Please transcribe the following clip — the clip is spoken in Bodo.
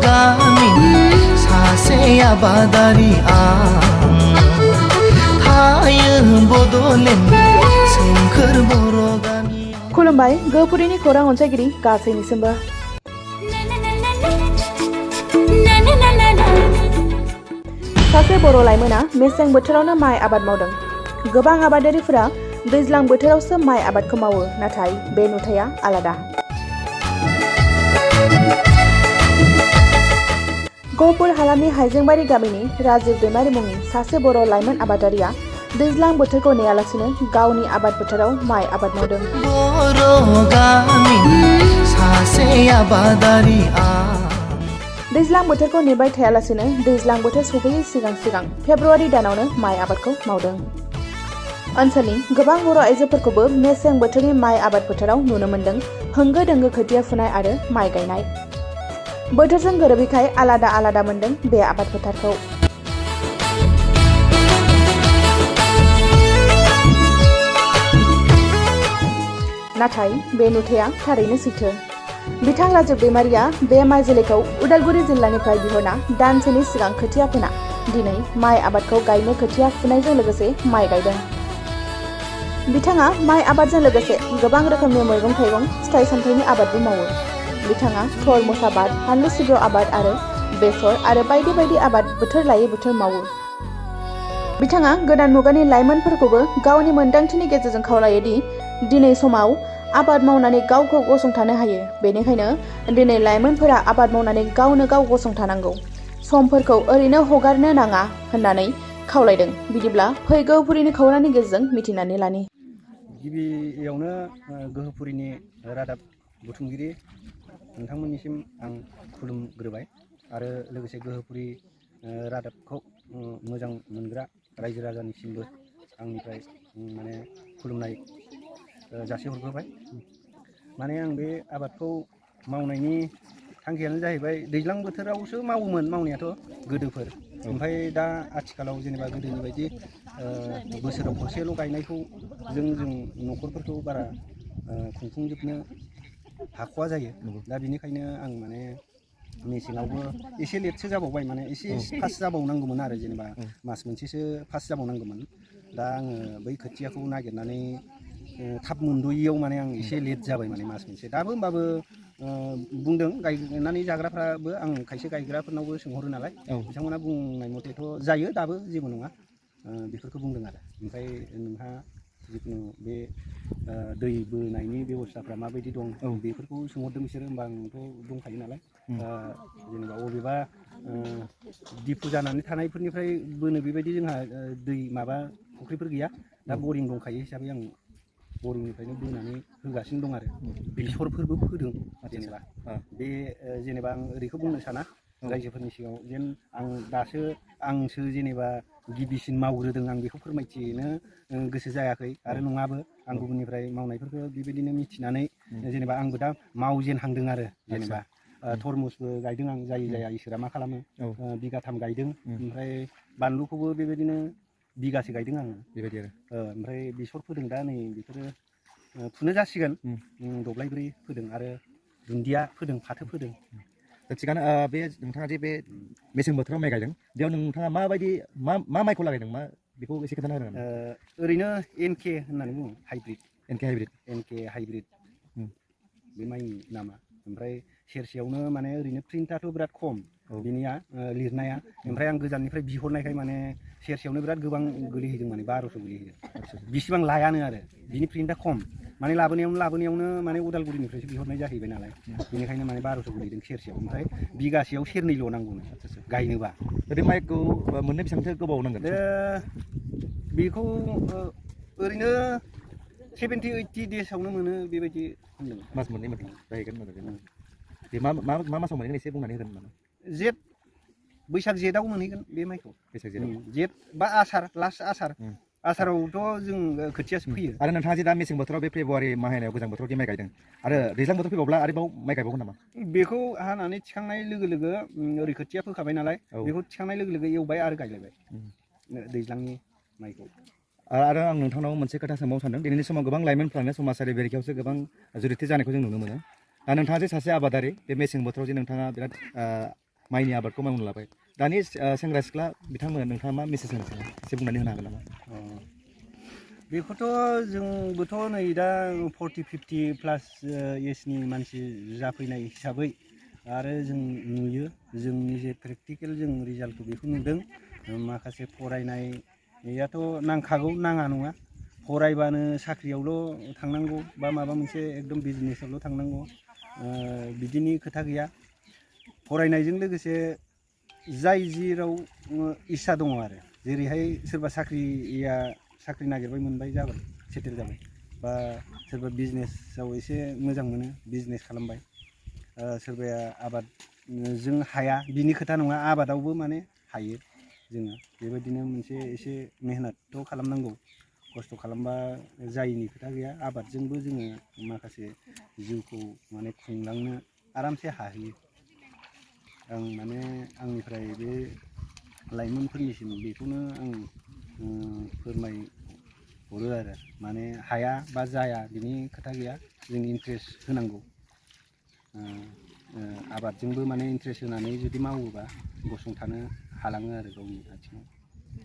गामिनि सासे आबादारि आं थायो बड'लेण्डनि सोमखोर बर' गामि। खुलुमबाय gwhwpurini खौरां अनसायगिरि गासैनिसिमबो। सासे बर' लाइमोना मेसें बोथोरावनो माइ आबाद मावदों। गोबां आबादारिफोरा दैज्लां बोथोरावसो माइ आबादखौ मावो, नाथाय बे नुथाया आलादा। gwhwपुर हालामनि हाइजेंबारि गामिनि राजीव दैमारि मुंनि सासे बर' लाइमोन आबादारिया दैज्लां बोथोरखौ नेयालासिनो गावनि आबाद फोथाराव माइ आबाद मावदों। बर' गामिनि सासे आबादारि आं। दैज्लां बोथोरखौ नेबाय थायालासिनो दैज्लां बोथोर सफैयै सिगां फेब्रुवारि दानावनो माइ आबादखौ मावदों। ओनसोलनि गोबां बर' आइजोफोरखौबो मेसें बोथोरनि माइ आबाद फोथाराव नुनो मोन्दों होंगो दोंगो खोथिया फुनाय आरो माइ गायनाय। बोथोरजों गोरोबैखाय आलादा आलादा मोन्दों बे आबाद फोथारखौ। नाथाय बे नुथाया थारैनो सैथो। बिथां राजीव दैमारिया बे माइ जोलैखौ उदालगुरि जिल्लानिफ्राय बिहरना दानसेनि सिगां खोथिया फोना दिनै माइ आबादखौ गायनो खोथिया फुनायजों लोगोसे माइ गायदों। बिथाङा माइ आबादजों लोगोसे गोबां रोखोमनि मैगं थाइगं फिथाइ सामथाइनि आबादबो मावो। बिथाङा थरमुस आबाद, फानलु सिब्र आबाद आरो बेसर आरो बायदि बायदि आबाद बोथोर लायै बोथोर मावो। बिथाङा गोदान मुगानि लाइमोनफोरखौबो गावनि मोन्दांथिनि गेजेरजों खावलायो दि दिनै समाव आबाद मावनानै गावखौ गसंथानो हायो। बेनिखायनो दिनै लाइमोनफोरा आबाद मावनानै गावनो गाव गसंथानांगौ, समफोरखौ ओरैनो हगारनो नाङा होननानै खावलायदों। बिदिब्ला फै gwhwपुरिनि खौरांनि गेजेरजों मिथिनानै लानि। गिबियावनो gwhwपुरिनि रादाब बुथुमगिरि नोंथांमोननिसिम आं खुलुमग्रोबाय आरो लोगोसे gwhwपुरि रादाबखौ मोजां मोनग्रा रायजो राजानिसिमबो आंनिफ्राय माने खुलुमनाय जासिहरग्रोबाय। माने आं बे आबादखौ मावनायनि थांखियानो जाहैबाय दैज्लां बोथोरावसो मावोमोन मावनायाथ' गोदोफोर, ओमफ्राय दा आथिखालाव जेनेबा गोदोनि बायदि बोसोराव खनसेल' गायनायखौ जों न'खरफोरखौ बारा खुंफुंजोबनो हाख'वा जायो। दा बिनिखायनो आं माने मेसेङावबो एसे लेटसो जाबावबाय, माने एसे फास्ट जाबावनांगौमोन आरो जेनेबा मास मोनसेसो फास्ट जाबावनांगौमोन। दा आङो बै खोथियाखौ नागिरनानै थाब मोनद'यैयाव माने आं एसे लेट जाबाय, माने मास मोनसे। दाबो होमबाबो बुंदों गायनानै जाग्राफ्राबो, आं खायसे गायग्राफोरनावबो सोंहरो नालाय, बिथांमोना बुंनाय मथेथ' जायो, दाबो जेबो नङा बेफोरखौ बुंदों आरो। ओमफ्राय नोंहा जिखुनु बे दै बोनायनि बेब'स्थाफ्रा माबायदि दं बेफोरखौ सोंहरदों बिसोरो। होमबा आंथ' दंखायो नालाय, जेनेबा बबेबा दिफु जानानै थानायफोरनिफ्राय बोनो बेबायदि जोंहा दै माबा फुख्रिफोर गैया। दा बरिं दंखायो हिसाबै आं बरिंनिफ्रायनो बोनानै होगासिनो दं आरो। बेसरफोरबो फोदों जेनेबा। बे जेनेबा आं ओरैखौ बुंनो साना रायजोफोरनि सिगाङाव जेन आंसो जेनेबा गिबिसिन मावग्रोदों, आं बेखौ फोरमायथिनो गोसो जायाखै आरो नङाबो। आं गुबुननिफ्राय मावनायफोरखौ बेबायदिनो मिथिनानै जेनेबा आंबो दा मावजेनहांदों आरो। जेनेबा थरमुसबो गायदों आं, जाया इसोरा मा खालामो, बिगाथाम गायदों। ओमफ्राय बानलुखौबो बेबायदिनो बिगासे गायदों आङो बेबायदि आरो। ओमफ्राय बेसर फोदों, दा नै बेफोरो फुनो जासिगोन, दब्लायब्रै फोदों आरो दुन्दिया फोदों, फाथो फोदों। थिगानो। बे नोंथाङा जे बे मेसें बोथोराव माइ गायदों, बेयाव नोंथाङा माबायदि मा माइखौ लागायदों, बेखौ एसे खोन्थानो हागोन? ओरैनो एनके होननानै बुङो, हाइब्रिद। एनके हाइब्रिद बे माइनि नामा। ओमफ्राय सेरसेयावनो माने ओरैनो प्रिन्टआथ' बिराद खम बिनिया लिरनाया। ओमफ्राय आं गोजाननिफ्राय बिहरनायखाय माने सेरसेयावनो बिराद गोबां गोलैहैदों, माने 1200 गोलैहैदों। बिसिबां लायानो आरो, बिनि प्रिन्टआ खम। माने लाबोनायावनो माने उदालगुरिनिफ्रायसो बिहरनाय जाहैबाय नालाय, बेनिखायनो माने 1200 गोलैदों सेरसेयाव। ओमफ्राय बिगासेयाव सेरनैल' नांगौनो गायनोबा। बे माइखौ मोननो बेसेबांसो गोबाव नांगोन? बेखौ ओरैनो 70-80 देसावनो मोनो बेबायदि होनदों। मास मोननै मोनथाम जाहैगोन मोनो। बे मा मासाव मोनहैगोन एसे बुंनानै होगोन नामा? जेठ, बैसाग जेठआव मोनहैगोन बे माइखौ। बैसाग जेठआव, जेठ बा आसार, लास्ट आसारावथ' जों खोथियासो फैयो। आरो नोंथाङा जे दा मेसें बोथोराव बे फेब्रुवारि माहायाव गोजां बोथोराव माइ गायदों, आरो दैज्लां बोथोर फैबावब्ला आरोबाव माइ गायबावगोन नामा? बेखौ हानानै थिखांनाय लोगो लोगो ओरै खोथिया फोखाबाय नालाय, बेखौ थिखांनाय लोगो लोगो एवबाय आरो गायलायबाय दैज्लांनि माइखौ। आरो आं नोंथांनाव मोनसे खोथा सोंबावनो सानदों। दिनैनि समाव गोबां लाइमोनफ्रानो समाजारि बेरेखायावसो गोबां जुरिथि जानायखौ जों नुनो मोनो। दा नोंथाङा जे सासे आबादारि बे मेसें बोथोराव जे नोंथाङा बिराद माइनि आबादखौ मावनो लाबाय दानि सेंग्रा सिख्ला बिथांमोना नोंथाङा मा मेसेज होनो सानो एसे बुंनानै होनो हागोन नामा? बेखौथ' जोंबोथ' नै दा 40-50 प्लास एजनि मानसि जाफैनाय हिसाबै आरो जों नुयो जोंनि जे प्रेक्टिकेल जों रिजाल्टखौ बेखौ नुदों माखासे फरायनायाथ' नांखागौ नाङा नङा फरायबानो साख्रियावल' थांनांगौ बा माबा मोनसे एकदम बिजनेसावल' थांनांगौ बिदिनि खोथा गैया फरायनायजों लोगोसे जाय जेराव इस्सा दङ आरो जेरैहाय सोरबा साख्रि नागिरबाय मोनबाय जाबाय सेटेल जाबाय बा सोरबा बिजनेसाव एसे मोजां मोनो बिजनेस खालामबाय सोरबाया आबादजों हाया बिनि खोथा नङा आबादावबो माने हायो जोङो बेबायदिनो मोनसे एसे मेहनतथ' खालामनांगौ खस्थ' खालामबा जायिनि खोथा गैया आबादजोंबो जोङो माखासे जिउखौ माने खुंलांनो आरामसे हाहैयो आं माने आंनिफ्राय बे लाइमोनफोरनिसिम बेखौनो आं फोरमायहरो आरो माने हाया बा जाया बिनि खोथा गैया जों इन्ट्रेस्ट होनांगौ आबादजोंबो माने इन्ट्रेस्ट होनानै जुदि मावोबा गसंथानो हालाङो आरो गावनि आथिङाव